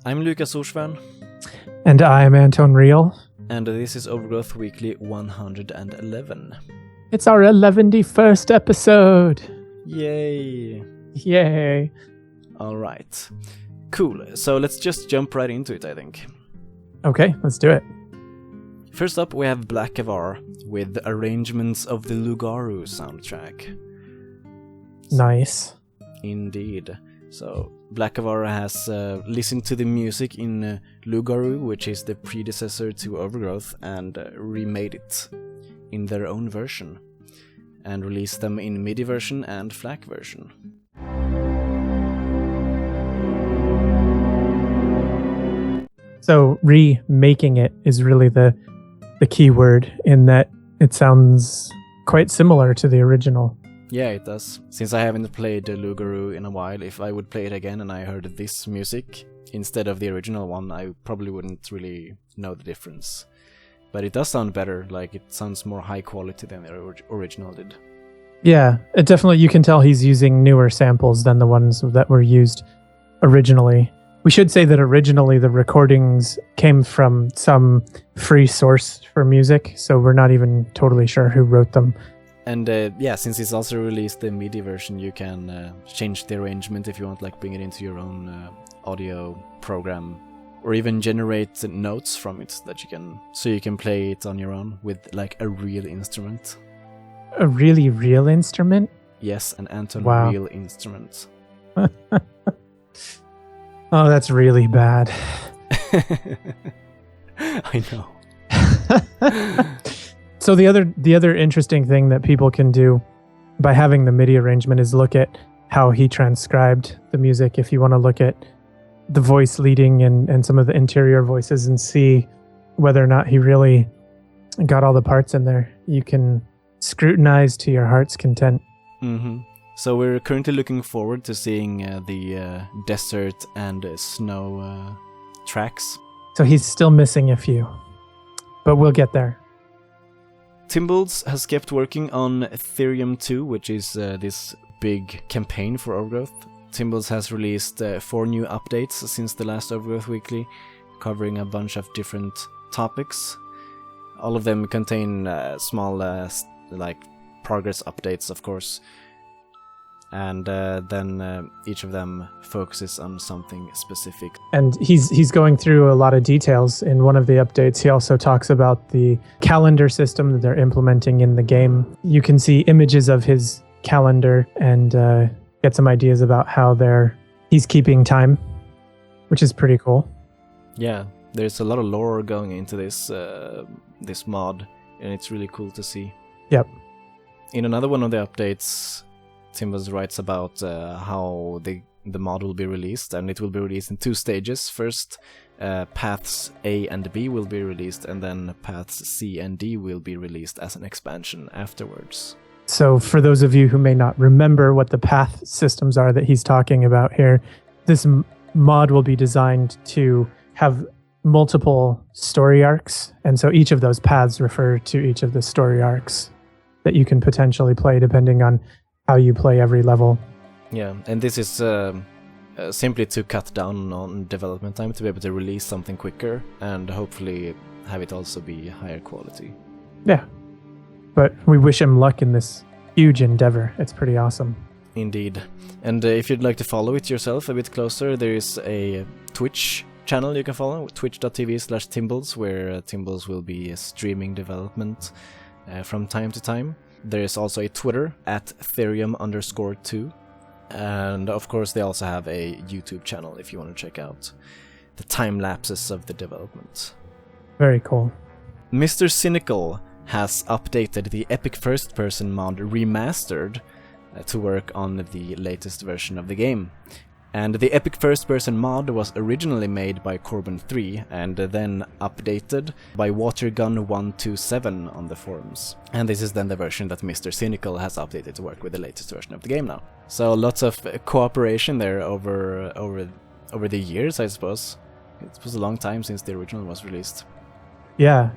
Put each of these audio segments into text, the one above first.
I'm Lucas Orsvan. And I am Anton Reel. And this is Overgrowth Weekly 111. It's our 111st episode. Yay. Yay. All right. Cool. So let's just jump right into it, I think. Okay, let's do it. First up, we have Black Avar with arrangements of the Lugaru soundtrack. Nice. Indeed. So Black Avar has listened to the music in Lugaru, which is the predecessor to Overgrowth, and remade it in their own version, and released them in MIDI version and FLAC version. So remaking it is really the key word, in that it sounds quite similar to the original. Yeah, it does. Since I haven't played Lugaru in a while, if I would play it again and I heard this music instead of the original one, I probably wouldn't really know the difference. But it does sound better, like it sounds more high quality than the original did. Yeah, it definitely, you can tell he's using newer samples than the ones that were used originally. We should say that originally the recordings came from some free source for music, so we're not even totally sure who wrote them. And yeah, since it's also released the MIDI version, you can change the arrangement if you want, like bring it into your own audio program, or even generate notes from it that you can play it on your own with like a real instrument. A really real instrument? Yes, an Anton real instrument. Oh, that's really bad. I know. So the other interesting thing that people can do by having the MIDI arrangement is look at how he transcribed the music. If you want to look at the voice leading and some of the interior voices and see whether or not he really got all the parts in there, you can scrutinize to your heart's content. Mm-hmm. So we're currently looking forward to seeing the desert and snow tracks. So he's still missing a few, but we'll get there. Timbalds has kept working on Therium 2, which is this big campaign for Overgrowth. Timbalds has released 4 new updates since the last Overgrowth Weekly, covering a bunch of different topics. All of them contain small like progress updates, of course. And then each of them focuses on something specific. And he's going through a lot of details. In one of the updates, he also talks about the calendar system that they're implementing in the game. You can see images of his calendar and get some ideas about how he's keeping time, which is pretty cool. Yeah, there's a lot of lore going into this this mod, and it's really cool to see. Yep. In another one of the updates, Timbalds writes about how the mod will be released, and it will be released in 2 stages. First, paths A and B will be released, and then paths C and D will be released as an expansion afterwards. So for those of you who may not remember what the path systems are that he's talking about here, this mod will be designed to have multiple story arcs, and so each of those paths refer to each of the story arcs that you can potentially play depending on how you play every level. Yeah, and this is simply to cut down on development time, to be able to release something quicker and hopefully have it also be higher quality. Yeah, but we wish him luck in this huge endeavor. It's pretty awesome. Indeed. And if you'd like to follow it yourself a bit closer, there is a Twitch channel you can follow, twitch.tv/Timbalds, where Timbalds will be streaming development from time to time. There is also a Twitter @Therium_2. And of course, they also have a YouTube channel if you want to check out the time lapses of the development. Very cool. Mr. Cynical has updated the epic first-person mod Remastered to work on the latest version of the game. And the epic first-person mod was originally made by Corbin3 and then updated by Watergun127 on the forums. And this is then the version that Mr. Cynical has updated to work with the latest version of the game now. So lots of cooperation there over the years, I suppose. It was a long time since the original was released. Yeah.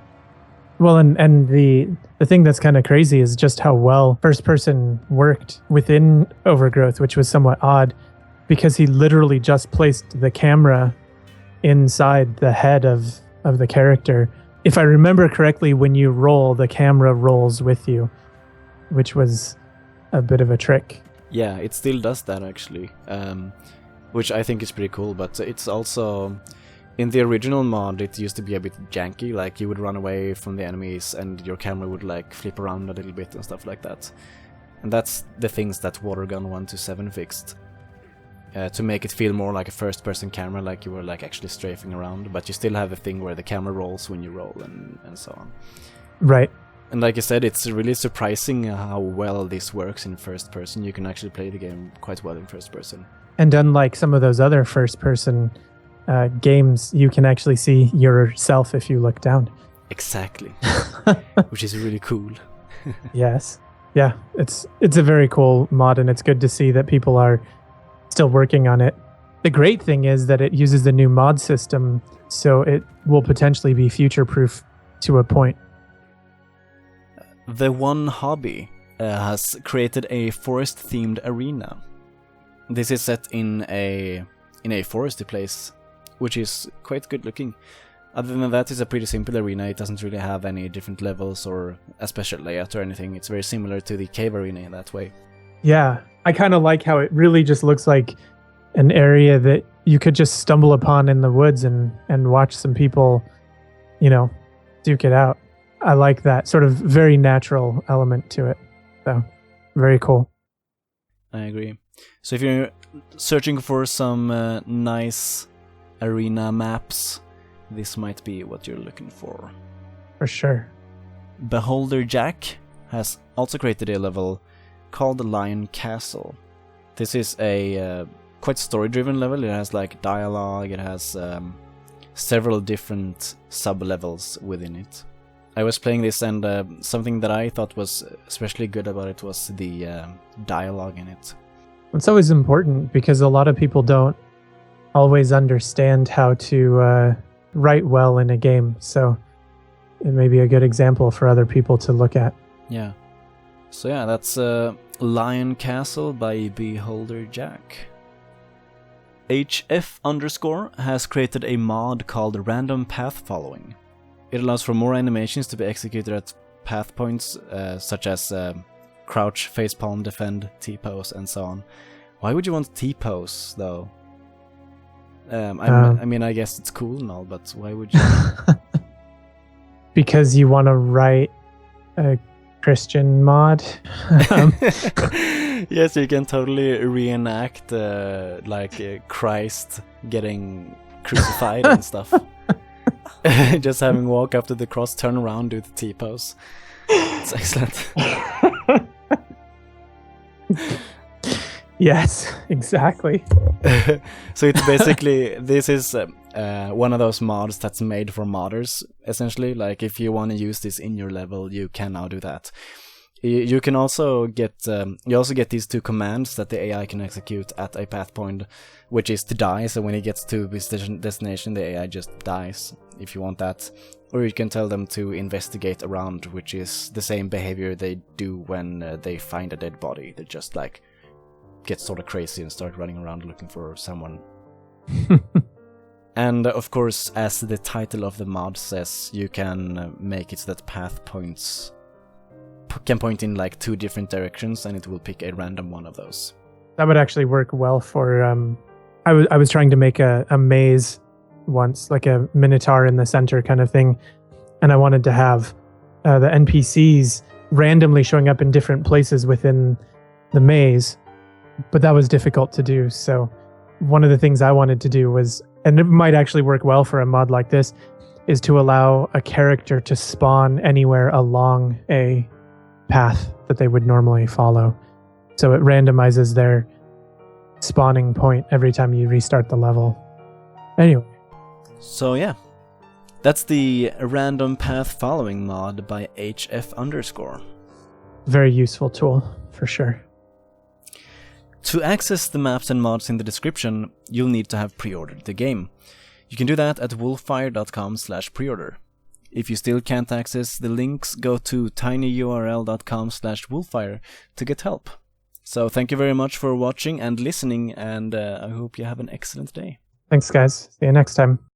Well, and the thing that's kind of crazy is just how well first person worked within Overgrowth, which was somewhat odd, because he literally just placed the camera inside the head of the character. If I remember correctly, when you roll, the camera rolls with you, which was a bit of a trick. Yeah, it still does that actually, which I think is pretty cool, but it's also... In the original mod, it used to be a bit janky, like you would run away from the enemies and your camera would like flip around a little bit and stuff like that. And that's the things that Watergun 127 fixed. To make it feel more like a first-person camera, like you were like actually strafing around, but you still have a thing where the camera rolls when you roll and so on. Right. And like I said, it's really surprising how well this works in first person. You can actually play the game quite well in first person. And unlike some of those other first-person games, you can actually see yourself if you look down. Exactly. Which is really cool. Yes. Yeah, it's a very cool mod, and it's good to see that people are still working on it. The great thing is that it uses the new mod system, so it will potentially be future-proof to a point. The One Hobby has created a forest-themed arena. This is set in a foresty place, which is quite good looking. Other than that, it's a pretty simple arena. It doesn't really have any different levels or a special layout or anything. It's very similar to the cave arena in that way. Yeah, I kind of like how it really just looks like an area that you could just stumble upon in the woods and watch some people, duke it out. I like that sort of very natural element to it. So, very cool. I agree. So if you're searching for some nice arena maps, this might be what you're looking for. For sure. Beholder Jack has also created a level called the Lion Castle. This is a quite story-driven level. It has like dialogue, it has several different sub-levels within it. I was playing this, and something that I thought was especially good about it was the dialogue in it. It's always important because a lot of people don't always understand how to write well in a game, so it may be a good example for other people to look at. Yeah. So yeah, that's Lion Castle by Beholder Jack. HF_ has created a mod called Random Path Following. It allows for more animations to be executed at path points, such as crouch, facepalm, defend, T-pose, and so on. Why would you want T-pose, though? I mean, I guess it's cool and all, but why would you? Because you want to write a Christian mod. Yes, you can totally reenact Christ getting crucified and stuff. Just having walk up to the cross, turn around, do the T-pose. It's excellent. Yes, exactly. So it's basically, this is one of those mods that's made for modders, essentially. Like, if you want to use this in your level, you can now do that. You can also get, these two commands that the AI can execute at a path point, which is to die. So when it gets to this destination, the AI just dies, if you want that. Or you can tell them to investigate around, which is the same behavior they do when they find a dead body. They just like get sort of crazy and start running around looking for someone. And of course, as the title of the mod says, you can make it so that path points can point in like two different directions, and it will pick a random one of those. That would actually work well for I was trying to make a maze once, like a minotaur in the center kind of thing, and I wanted to have the NPCs randomly showing up in different places within the maze, but that was difficult to do. So one of the things I wanted to do was, and it might actually work well for a mod like this, is to allow a character to spawn anywhere along a path that they would normally follow. So it randomizes their spawning point every time you restart the level. Anyway. So yeah, that's the Random Path Following mod by HF_. Very useful tool, for sure. To access the maps and mods in the description, you'll need to have pre-ordered the game. You can do that at wolfire.com/preorder. If you still can't access the links, go to tinyurl.com/wolfire to get help. So thank you very much for watching and listening, and I hope you have an excellent day. Thanks, guys. See you next time.